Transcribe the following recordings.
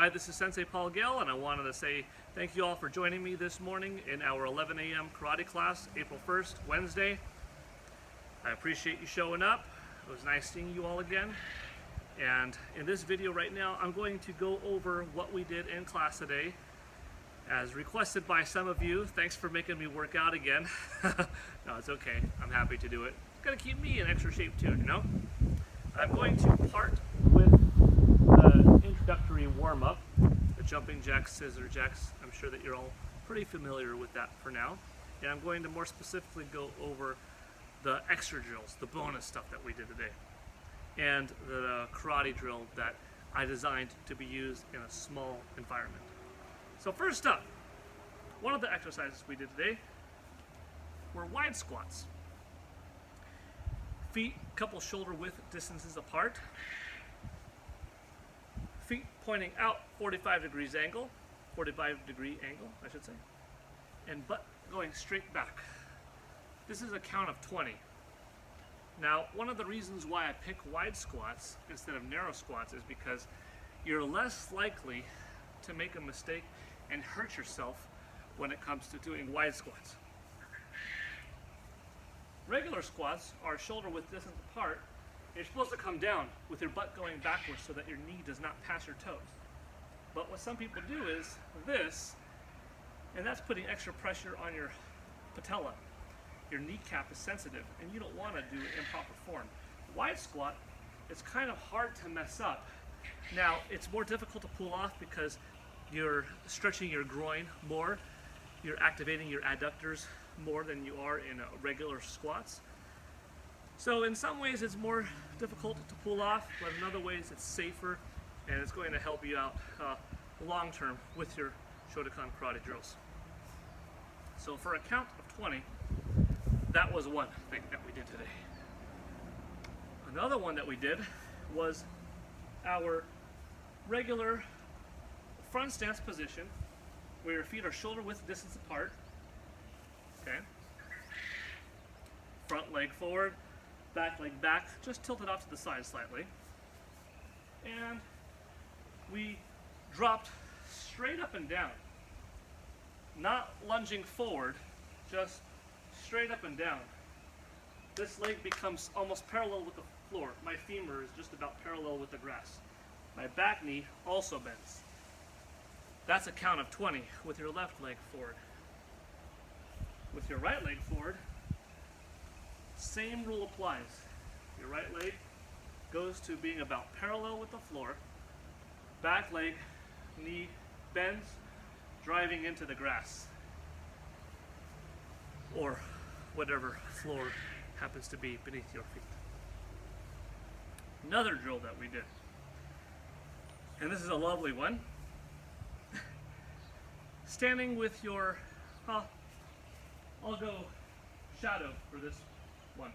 Hi, this is Sensei Gale, and I wanted to say thank you all for joining me this morning in our 11 a.m. karate class, April 1st, Wednesday. I appreciate you showing up. It was nice seeing you all again. And in this video right now, I'm going to go over what we did in class today. As requested by some of you, thanks for making me work out again. No, it's okay. I'm happy to do it. It's going to keep me in extra shape too, you know? I'm going to part with the introductory warm-up, the jumping jacks, scissor jacks. I'm sure that you're all pretty familiar with that for now. And I'm going to more specifically go over the extra drills, the bonus stuff that we did today, and the karate drill that I designed to be used in a small environment. So first up, one of the exercises we did today were wide squats. Feet couple shoulder width distances apart. Feet pointing out 45 degree angle, I should say. And butt going straight back. This is a count of 20. Now, one of the reasons why I pick wide squats instead of narrow squats is because you're less likely to make a mistake and hurt yourself when it comes to doing wide squats. Regular squats are shoulder width distance apart. You're supposed to come down with your butt going backwards so that your knee does not pass your toes. But what some people do is this, and that's putting extra pressure on your patella. Your kneecap is sensitive, and you don't want to do it in proper form. Wide squat, it's kind of hard to mess up. Now, it's more difficult to pull off because you're stretching your groin more. You're activating your adductors more than you are in regular squats. So in some ways it's more difficult to pull off, but in other ways it's safer, and it's going to help you out long term with your Shotokan Karate drills. So for a count of 20, that was one thing that we did today. Another one that we did was our regular front stance position where your feet are shoulder width distance apart. Okay. Front leg forward, back leg back, just tilted off to the side slightly. And we dropped straight up and down. Not lunging forward, just straight up and down. This leg becomes almost parallel with the floor. My femur is just about parallel with the grass. My back knee also bends. That's a count of 20 with your left leg forward. With your right leg forward, same rule applies. Your right leg goes to being about parallel with the floor. Back leg, knee bends, driving into the grass. Or whatever floor happens to be beneath your feet. Another drill that we did, and this is a lovely one. Standing with your, I'll go shadow for this one.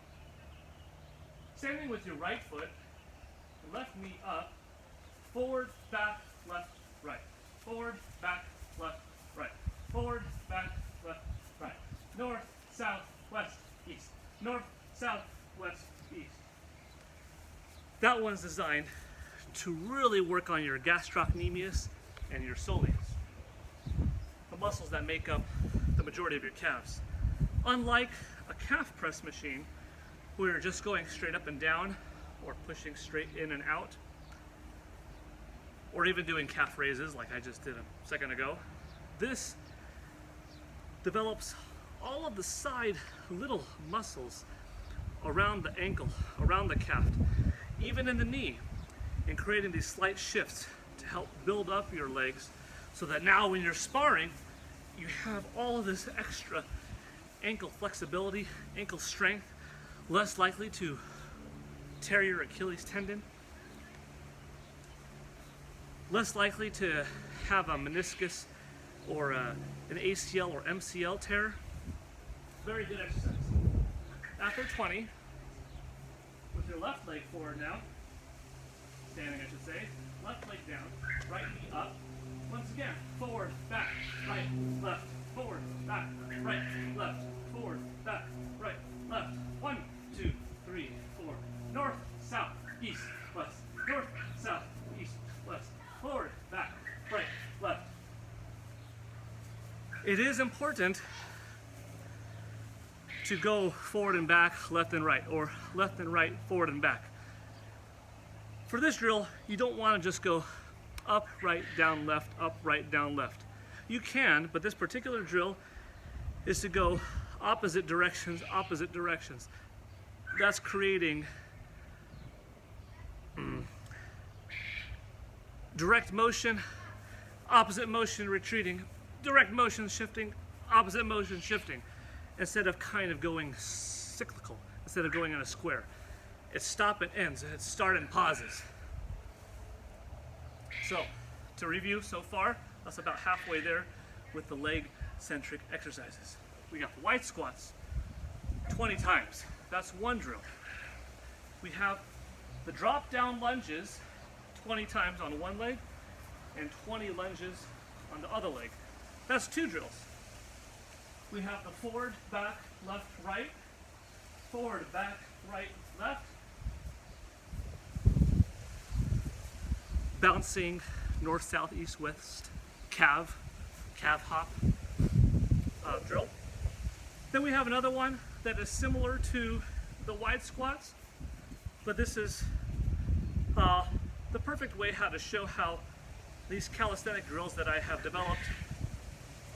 Standing with your right foot, left knee up, forward, back, left, right. Forward, back, left, right. Forward, back, left, right. North, south, west, east. North, south, west, east. That one's designed to really work on your gastrocnemius and your soleus, the muscles that make up the majority of your calves. Unlike a calf press machine, where you're just going straight up and down, or pushing straight in and out, or even doing calf raises like I just did a second ago, this develops all of the side little muscles around the ankle, around the calf, even in the knee, and creating these slight shifts to help build up your legs so that now when you're sparring, you have all of this extra ankle flexibility, ankle strength, less likely to tear your Achilles tendon, less likely to have a meniscus or an ACL or MCL tear. Very good exercise. After 20, with your left leg forward now, standing I should say, left leg down, right knee up. Once again, forward, back, right, left, forward, back, right, left, forward, back, right, left. 1, 2, 3, 4. North, south, east, west. North, south, east, west. Forward, back, it is important to go forward and back, left and right, or left and right, forward and back. For this drill, you don't want to just go up, right, down, left, up, right, down, left. You can, but this particular drill is to go opposite directions, opposite directions. That's creating direct motion, opposite motion retreating, direct motion shifting, opposite motion shifting, instead of kind of going cyclical, instead of going in a square. It's stop and ends, it's start and pauses. So, to review so far, that's about halfway there with the leg-centric exercises. We got the wide squats, 20 times. That's one drill. We have the drop-down lunges, 20 times on one leg, and 20 lunges on the other leg. That's two drills. We have the forward, back, left, right, forward, back, right, left, bouncing north, south, east, west, calf hop drill. Then we have another one that is similar to the wide squats, but this is the perfect way how to show how these calisthenic drills that I have developed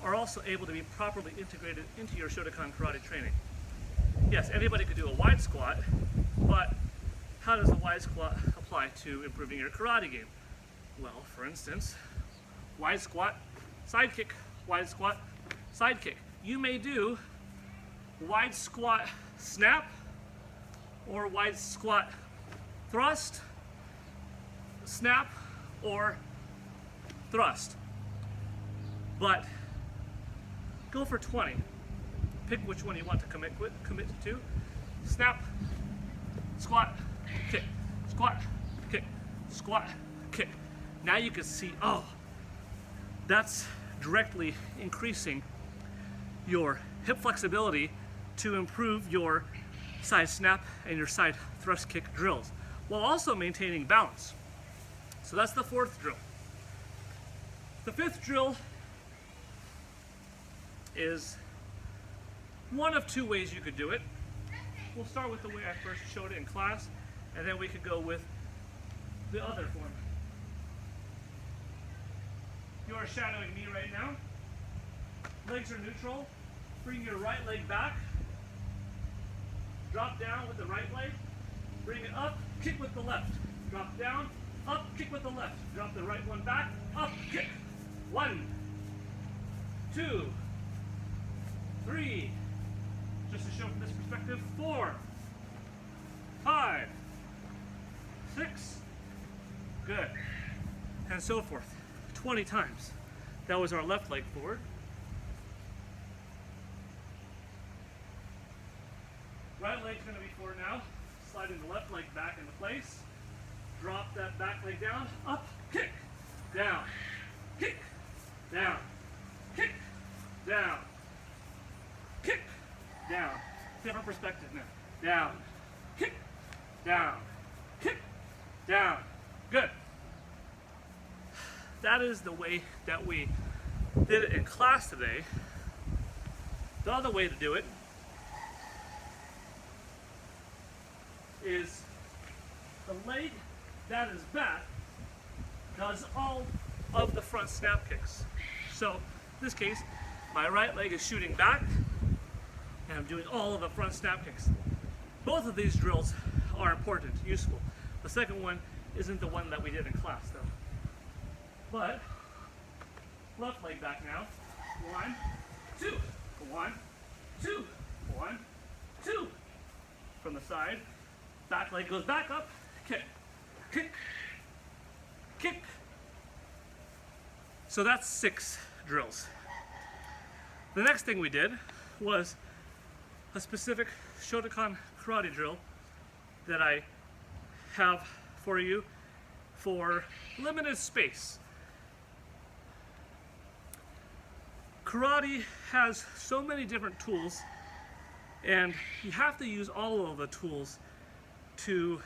are also able to be properly integrated into your Shotokan Karate training. Yes, anybody could do a wide squat, but how does a wide squat apply to improving your karate game? Well, for instance, wide squat, side kick, wide squat, side kick. You may do wide squat snap or wide squat thrust, snap or thrust. But go for 20. Pick which one you want to commit to. Snap, squat, kick, squat, kick, squat, kick. Now you can see, oh, that's directly increasing your hip flexibility to improve your side snap and your side thrust kick drills, while also maintaining balance. So that's the fourth drill. The fifth drill is one of two ways you could do it. We'll start with the way I first showed it in class, and then we could go with the other form. You are shadowing me right now. Legs are neutral. Bring your right leg back. Drop down with the right leg. Bring it up, kick with the left. Drop down, up, kick with the left. Drop the right one back, up, kick. 1, 2, 3. Just to show from this perspective, 4, 5, 6. Good. And so forth. 20 times. That was our left leg forward. Right leg's going to be forward now. Sliding the left leg back into place. Drop that back leg down. Up, kick, down, kick, down, kick, down, kick, down. Different perspective now. Down, kick, down, kick, down. Good. That is the way that we did it in class today. The other way to do it is the leg that is back does all of the front snap kicks. So in this case, my right leg is shooting back and I'm doing all of the front snap kicks. Both of these drills are important, useful. The second one isn't the one that we did in class though. But left leg back now. 1, 2, 1, 2, 1, 2. From the side, back leg goes back up, kick, kick, kick. So that's 6 drills. The next thing we did was a specific Shotokan Karate drill that I have for you for limited space. Karate has so many different tools, and you have to use all of the tools to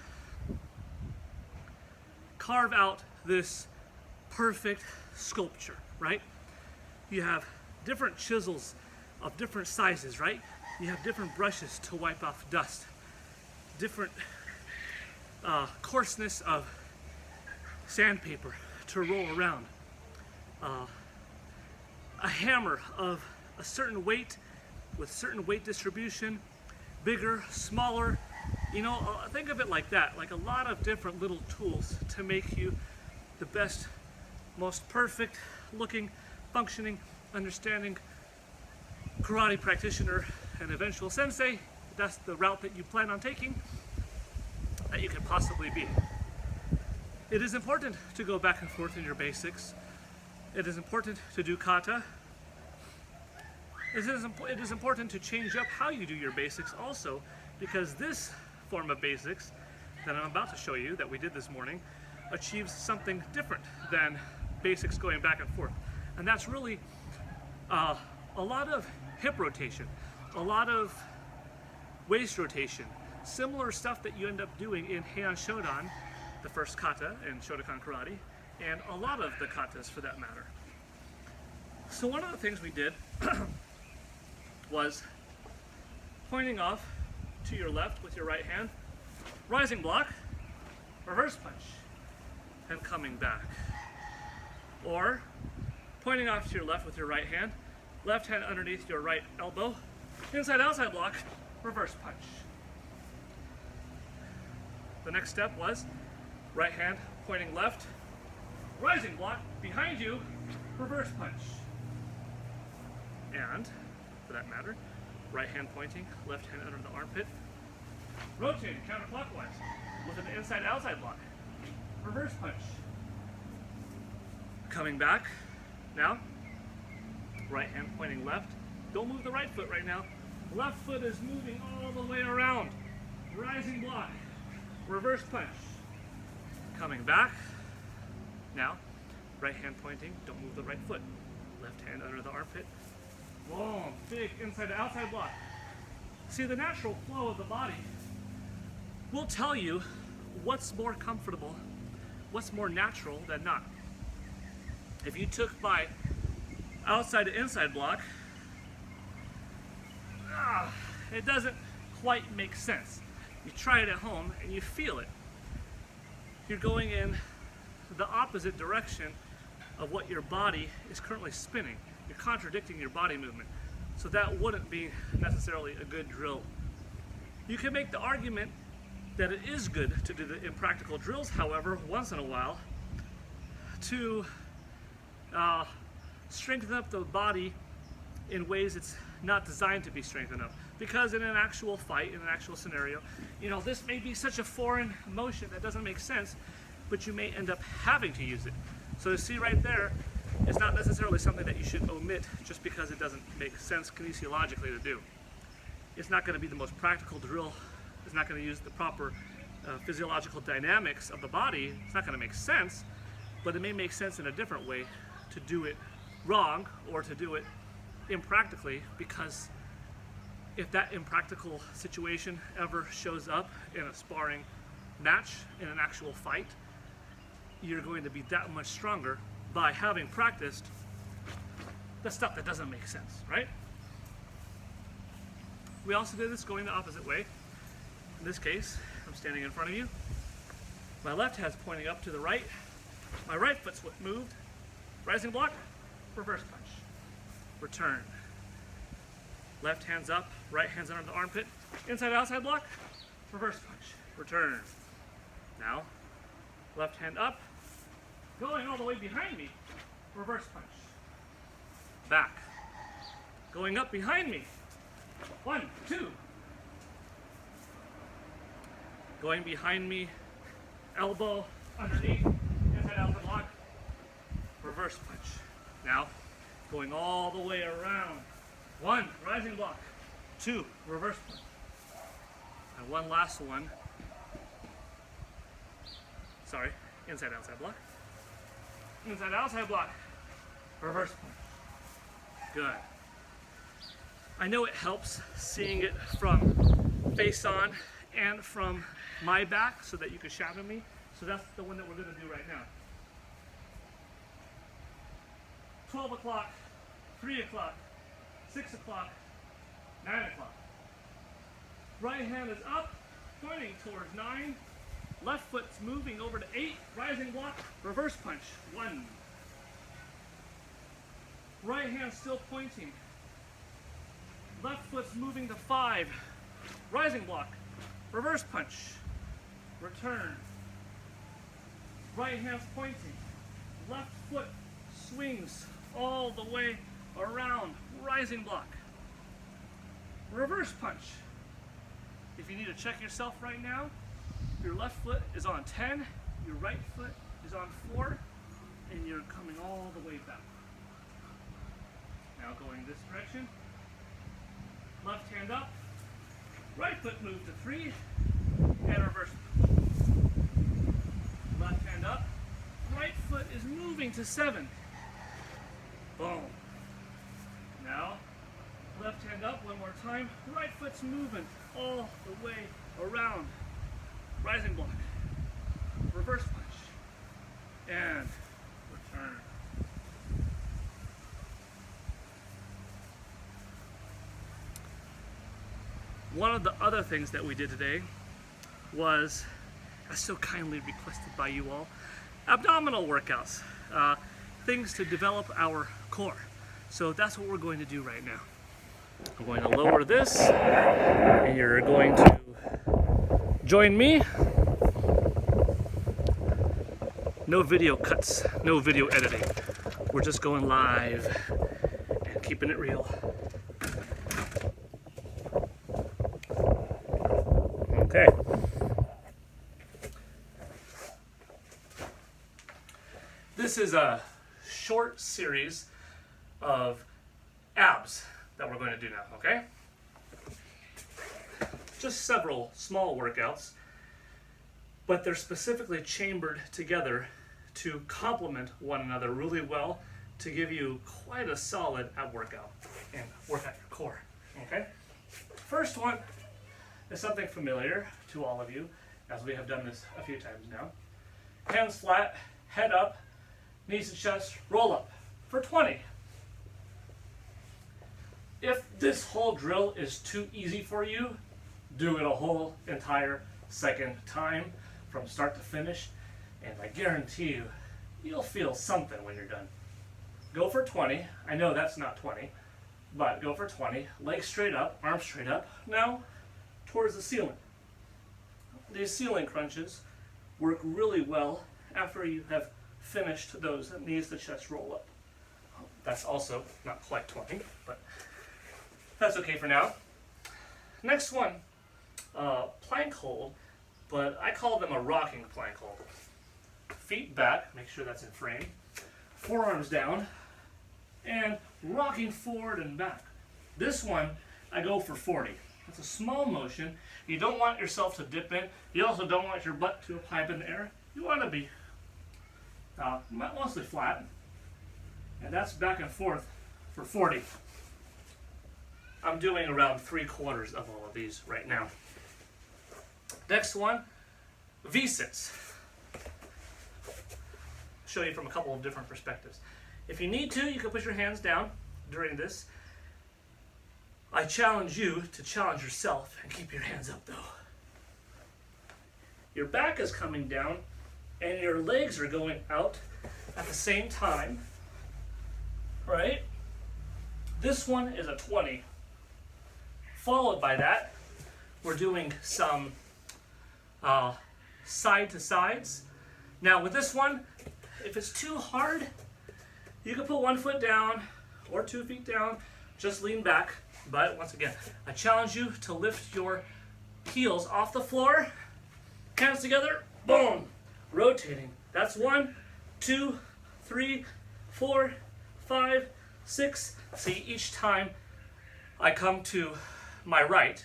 carve out this perfect sculpture, right? You have different chisels of different sizes, right? You have different brushes to wipe off dust, different coarseness of sandpaper to roll around, a hammer of a certain weight with certain weight distribution, bigger, smaller, you know, think of it like that, like a lot of different little tools to make you the best, most perfect looking, functioning, understanding karate practitioner and eventual sensei. That's the route that you plan on taking, that you can possibly be. It is important to go back and forth in your basics. It is important to do kata. It is important to change up how you do your basics also, because this form of basics that I'm about to show you, that we did this morning, achieves something different than basics going back and forth. And that's really a lot of hip rotation, a lot of waist rotation, similar stuff that you end up doing in Heian Shodan, the first kata in Shotokan Karate, and a lot of the katas for that matter. So one of the things we did was pointing off to your left with your right hand, rising block, reverse punch, and coming back. Or pointing off to your left with your right hand underneath your right elbow, inside outside block, reverse punch. The next step was right hand pointing left, rising block, behind you, reverse punch. And, for that matter, right hand pointing, left hand under the armpit, rotating counterclockwise with an inside-outside block, reverse punch. Coming back, now, right hand pointing left, don't move the right foot right now, left foot is moving all the way around, rising block, reverse punch. Coming back, now, right hand pointing, don't move the right foot, left hand under the armpit, boom, big inside to outside block. See, the natural flow of the body will tell you what's more comfortable, what's more natural than not. If you took my outside to inside block, it doesn't quite make sense. You try it at home and you feel it. You're going in the opposite direction of what your body is currently spinning. You're contradicting your body movement. So that wouldn't be necessarily a good drill. You can make the argument that it is good to do the impractical drills, however, once in a while, to strengthen up the body in ways it's not designed to be strengthened up. Because in an actual fight, in an actual scenario, you know, this may be such a foreign motion that doesn't make sense, but you may end up having to use it. So you see right there, it's not necessarily something that you should omit just because it doesn't make sense kinesiologically to do. It's not going to be the most practical drill. It's not going to use the proper physiological dynamics of the body. It's not going to make sense, but it may make sense in a different way to do it wrong or to do it impractically, because if that impractical situation ever shows up in a sparring match, in an actual fight, you're going to be that much stronger by having practiced the stuff that doesn't make sense, right? We also did this going the opposite way. In this case, I'm standing in front of you. My left hand's pointing up to the right. My right foot's moved. Rising block, reverse punch. Return. Left hand's up, right hand's under the armpit. Inside outside block, reverse punch. Return. Now, left hand up, going all the way behind me, reverse punch. Back. Going up behind me. 1, 2. Going behind me, elbow underneath, inside outside block, reverse punch. Now, going all the way around. 1, rising block. 2, reverse punch. And one last one. Sorry, inside outside block. Inside outside block. Reverse punch. Good. I know it helps seeing it from face on and from my back so that you can shadow me. So that's the one that we're going to do right now. 12 o'clock 3 o'clock, 6 o'clock, 9 o'clock. Right hand is up, pointing towards 9. Left foot's moving over to 8. Rising block, reverse punch. 1. Right hand still pointing. Left foot's moving to 5. Rising block, reverse punch. Return. Right hand's pointing. Left foot swings all the way around. Rising block. Reverse punch. If you need to check yourself right now, your left foot is on 10, your right foot is on 4, and you're coming all the way back. Now going this direction. Left hand up. Right foot move to 3, and reverse. Left hand up. Right foot is moving to 7. Boom. Now, left hand up one more time. Right foot's moving all the way around. Rising block. Reverse punch. And return. One of the other things that we did today was, as so kindly requested by you all, abdominal workouts. Things to develop our core. So that's what we're going to do right now. I'm going to lower this, and you're going to join me. No video cuts, no video editing. We're just going live and keeping it real. Okay. This is a short series of abs that we're going to do now, okay? Just several small workouts, but they're specifically chambered together to complement one another really well to give you quite a solid ab workout and work out your core, okay? First one is something familiar to all of you, as we have done this a few times now. Hands flat, head up, knees to chest, roll up for 20. If this whole drill is too easy for you, do it a whole entire second time from start to finish, and I guarantee you, you'll feel something when you're done. Go for 20. I know that's not 20, but go for 20. Legs straight up, arms straight up. Now, towards the ceiling. These ceiling crunches work really well after you have finished those knees to chest roll up. That's also not quite 20, but that's okay for now. Next one, plank hold, but I call them a rocking plank hold. Feet back, make sure that's in frame. Forearms down, and rocking forward and back. This one, I go for 40. It's a small motion. You don't want yourself to dip in. You also don't want your butt to pipe in the air. You want to be mostly flat. And that's back and forth for 40. I'm doing around 3/4 of all of these right now. Next one, V-sits. Show you from a couple of different perspectives. If you need to, you can put your hands down during this. I challenge you to challenge yourself and keep your hands up though. Your back is coming down and your legs are going out at the same time, right? This one is a 20. Followed by that, we're doing some side to sides. Now with this one, if it's too hard, you can put 1 foot down or 2 feet down, just lean back. But once again, I challenge you to lift your heels off the floor, hands together, boom, rotating. That's 1, 2, 3, 4, 5, 6. See, each time I come to my right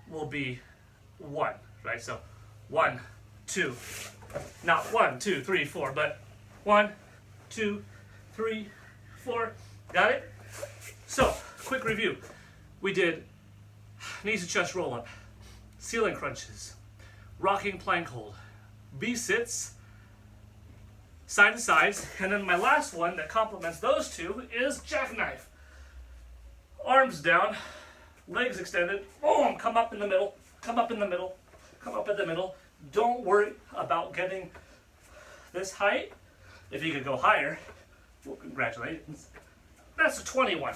will be 1, right? So 1, 2, not 1, 2, 3, 4, but 1, 2, 3, 4. Got it? So, quick review. We did knees to chest roll up, ceiling crunches, rocking plank hold, B-sits, side to sides. And then my last one that complements those two is jackknife. Arms down, legs extended, boom, come up in the middle, come up in the middle, come up in the middle. Don't worry about getting this height. If you could go higher, well, congratulations. That's a 21.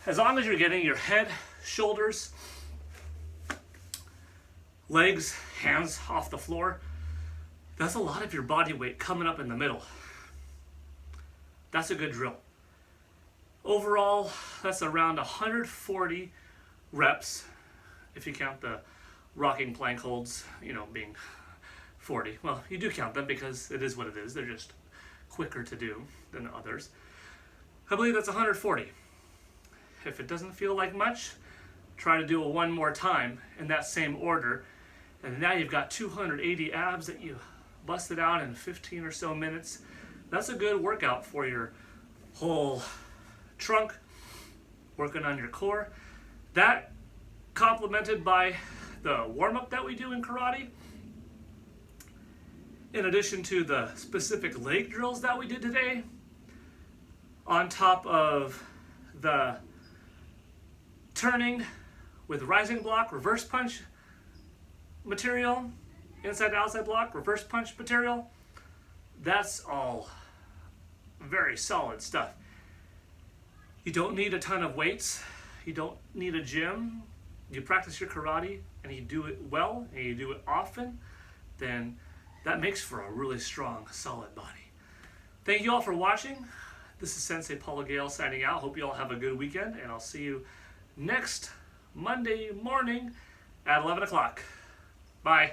As long as you're getting your head, shoulders, legs, hands off the floor, that's a lot of your body weight coming up in the middle. That's a good drill. Overall, that's around 140 reps, if you count the rocking plank holds, being 40. Well, you do count them because it is what it is. They're just quicker to do than others. I believe that's 140. If it doesn't feel like much, try to do it one more time in that same order. And now you've got 280 abs that you busted out in 15 or so minutes. That's a good workout for your whole trunk, working on your core. That complemented by the warm-up that we do in karate, in addition to the specific leg drills that we did today, on top of the turning with rising block, reverse punch material, inside to outside block, reverse punch material, that's all very solid stuff. You don't need a ton of weights. You don't need a gym. You practice your karate and you do it well and you do it often, then that makes for a really strong, solid body. Thank you all for watching. This is Sensei Gale signing out. Hope you all have a good weekend, and I'll see you next Monday morning at 11 o'clock. Bye.